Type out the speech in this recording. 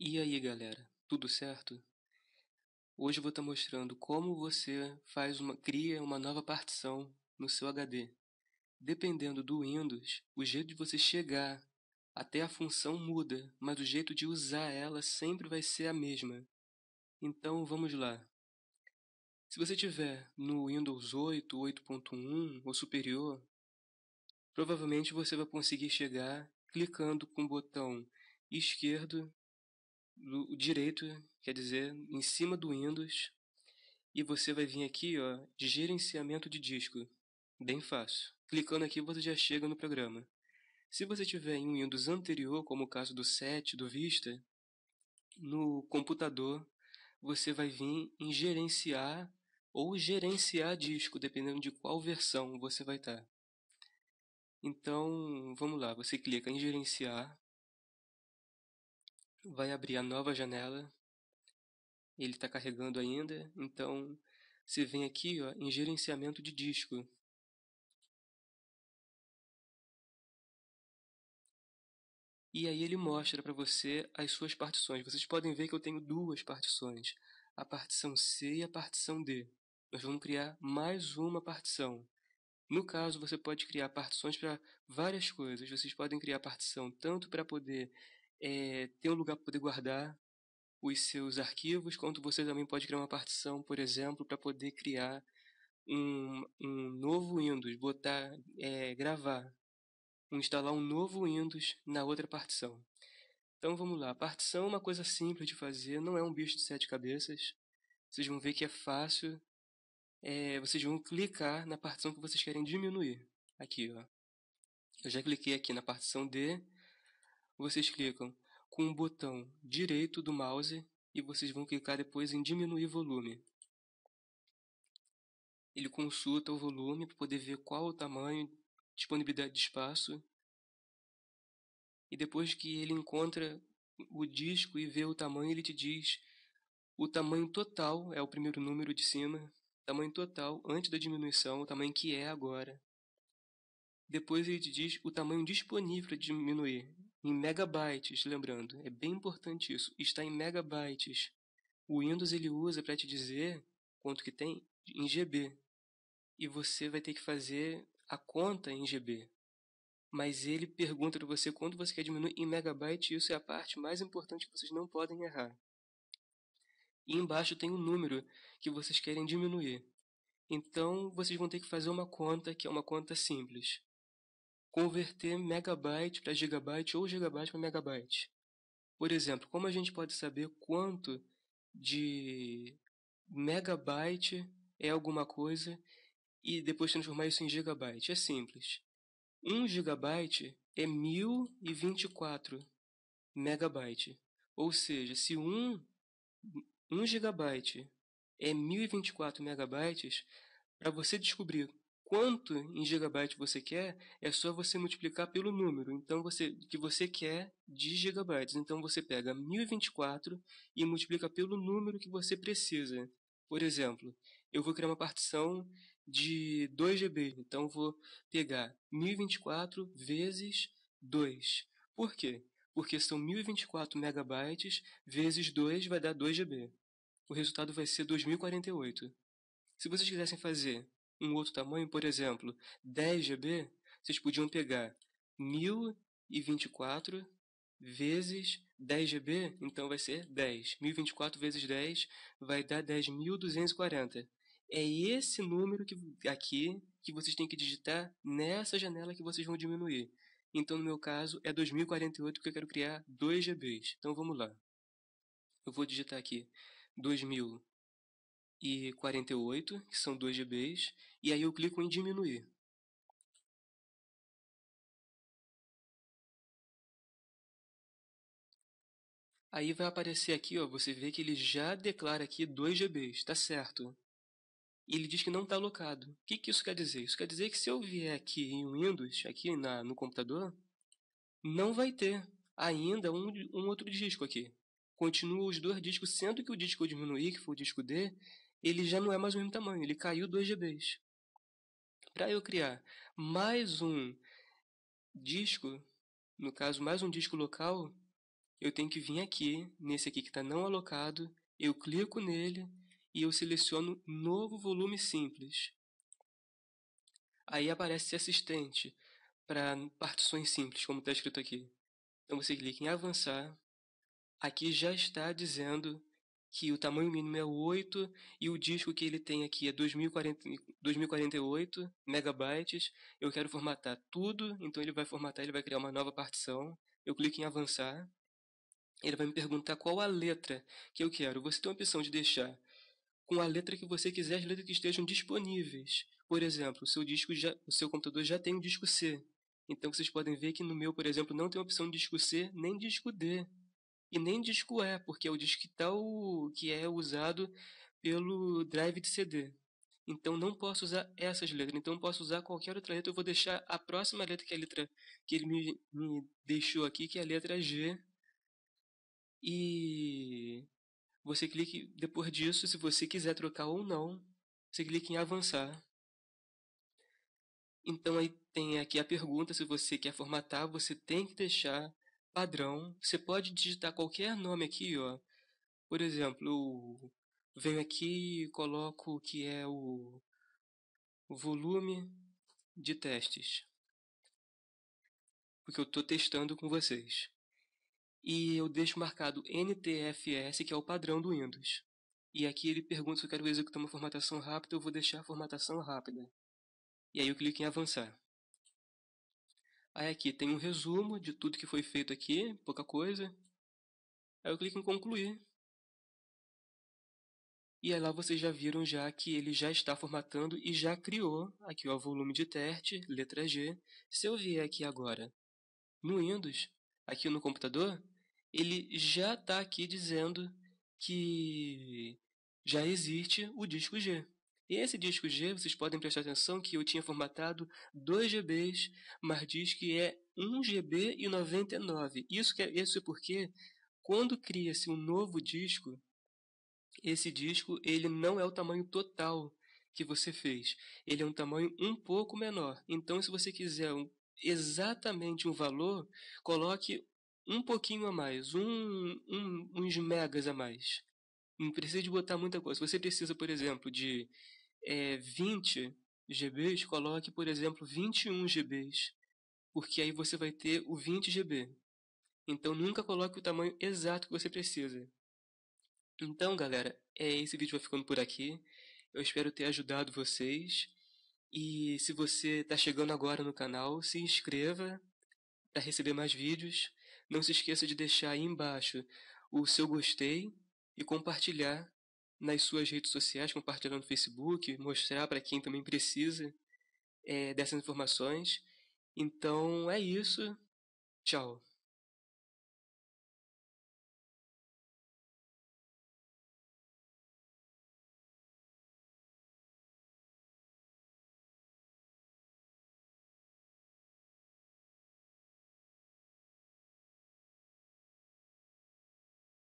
E aí, galera, tudo certo? Hoje eu vou estar mostrando como você cria uma nova partição no seu HD. Dependendo do Windows, o jeito de você chegar até a função muda, mas o jeito de usar ela sempre vai ser a mesma. Então vamos lá. Se você tiver no Windows 8, 8.1 ou superior, provavelmente você vai conseguir chegar clicando com o botão esquerdo, o direito, quer dizer, em cima do Windows. E você vai vir aqui, ó, de gerenciamento de disco. Bem fácil. Clicando aqui você já chega no programa. Se você tiver em um Windows anterior, como o caso do 7, do Vista, no computador você vai vir em gerenciar ou gerenciar disco, dependendo de qual versão você vai estar. Então, vamos lá, você clica em gerenciar, vai abrir a nova janela, ele está carregando ainda, então você vem aqui, ó, em gerenciamento de disco. E aí ele mostra para você as suas partições. Vocês podem ver que eu tenho duas partições, a partição C e a partição D. Nós vamos criar mais uma partição. No caso, você pode criar partições para várias coisas. Vocês podem criar partição tanto para poder ter um lugar para poder guardar os seus arquivos, quanto você também pode criar uma partição, por exemplo, para poder criar um novo Windows, gravar, instalar um novo Windows na outra partição. Então vamos lá, partição é uma coisa simples de fazer, não é um bicho de sete cabeças. Vocês vão ver que é fácil. Vocês vão clicar na partição que vocês querem diminuir. Aqui, ó. Eu já cliquei aqui na partição D. Vocês clicam com o botão direito do mouse e vocês vão clicar depois em diminuir volume. Ele consulta o volume para poder ver qual o tamanho, disponibilidade de espaço. E depois que ele encontra o disco e vê o tamanho, ele te diz o tamanho total, é o primeiro número de cima, tamanho total antes da diminuição, o tamanho que é agora. Depois ele te diz o tamanho disponível para diminuir, em megabytes, lembrando, é bem importante isso, está em megabytes. O Windows ele usa para te dizer quanto que tem em GB, e você vai ter que fazer a conta em GB. Mas ele pergunta para você quanto você quer diminuir em megabyte, e isso é a parte mais importante que vocês não podem errar. E embaixo tem um número que vocês querem diminuir. Então, vocês vão ter que fazer uma conta, que é uma conta simples. Converter megabyte para gigabyte ou gigabyte para megabyte. Por exemplo, como a gente pode saber quanto de megabyte é alguma coisa e depois transformar isso em gigabyte? É simples. 1 gigabyte é 1024 megabyte. Ou seja, se 1 gigabyte é 1024 megabytes, para você descobrir quanto em gigabyte você quer, é só você multiplicar pelo número que você quer de gigabytes. Então você pega 1024 e multiplica pelo número que você precisa. Por exemplo, eu vou criar uma partição de 2 GB, então vou pegar 1024 vezes 2. Por quê? Porque são 1024 megabytes vezes 2 vai dar 2 GB. O resultado vai ser 2048. Se vocês quisessem fazer um outro tamanho, por exemplo, 10 GB, vocês podiam pegar 1024 vezes 10 GB, então vai ser 10. 1024 vezes 10 vai dar 10.240. É esse número aqui que vocês têm que digitar nessa janela que vocês vão diminuir. Então, no meu caso, é 2048 porque eu quero criar 2 GBs. Então, vamos lá. Eu vou digitar aqui 2048, que são 2 GBs, e aí eu clico em diminuir. Aí vai aparecer aqui, ó, você vê que ele já declara aqui 2 GBs, tá certo? E ele diz que não está alocado. O que isso quer dizer? Isso quer dizer que se eu vier aqui em Windows, aqui no computador, não vai ter ainda um outro disco aqui. Continua os dois discos, sendo que o disco que eu diminuí, que foi o disco D, ele já não é mais o mesmo tamanho, ele caiu 2 GBs. Para eu criar mais um disco, no caso mais um disco local, eu tenho que vir aqui, nesse aqui que está não alocado, eu clico nele e eu seleciono novo volume simples. Aí aparece assistente para partições simples, como está escrito aqui. Então você clica em avançar. Aqui já está dizendo que o tamanho mínimo é 8 e o disco que ele tem aqui é 2048 megabytes. Eu quero formatar tudo, então ele vai formatar, ele vai criar uma nova partição. Eu clico em avançar. Ele vai me perguntar qual a letra que eu quero. Você tem a opção de deixar com a letra que você quiser, as letras que estejam disponíveis. Por exemplo, o seu computador já tem o disco C. Então vocês podem ver que no meu, por exemplo, não tem a opção de disco C nem disco D. E nem disco E, porque é o disco que é usado pelo drive de CD. Então não posso usar essas letras. Então posso usar qualquer outra letra. Eu vou deixar a próxima letra, que é a letra que ele me deixou aqui, que é a letra G. E você clique depois disso, se você quiser trocar ou não, você clica em avançar. Então aí tem aqui a pergunta, se você quer formatar, você tem que deixar padrão. Você pode digitar qualquer nome aqui, ó. Por exemplo, eu venho aqui e coloco que é o volume de testes, porque eu estou testando com vocês. E eu deixo marcado NTFS, que é o padrão do Windows. E aqui ele pergunta se eu quero executar uma formatação rápida, eu vou deixar a formatação rápida. E aí eu clico em avançar. Aí aqui tem um resumo de tudo que foi feito aqui, pouca coisa. Aí eu clico em concluir. E aí lá vocês já viram já que ele já está formatando e já criou aqui o volume de teste, letra G. Se eu vier aqui agora no Windows, aqui no computador, ele já está aqui dizendo que já existe o disco G. E esse disco G, vocês podem prestar atenção que eu tinha formatado 2 GBs, mas diz que é 1 GB e 99. Isso é porque quando cria-se um novo disco, esse disco ele não é o tamanho total que você fez. Ele é um tamanho um pouco menor. Então, se você quiser exatamente um valor, coloque um pouquinho a mais, uns megas a mais. Não precisa de botar muita coisa. Se você precisa, por exemplo, de 20 GBs, coloque, por exemplo, 21 GBs. Porque aí você vai ter o 20 GB. Então, nunca coloque o tamanho exato que você precisa. Então, galera, esse vídeo vai ficando por aqui. Eu espero ter ajudado vocês. E se você está chegando agora no canal, se inscreva para receber mais vídeos. Não se esqueça de deixar aí embaixo o seu gostei e compartilhar nas suas redes sociais, compartilhar no Facebook, mostrar para quem também precisa dessas informações. Então é isso. Tchau.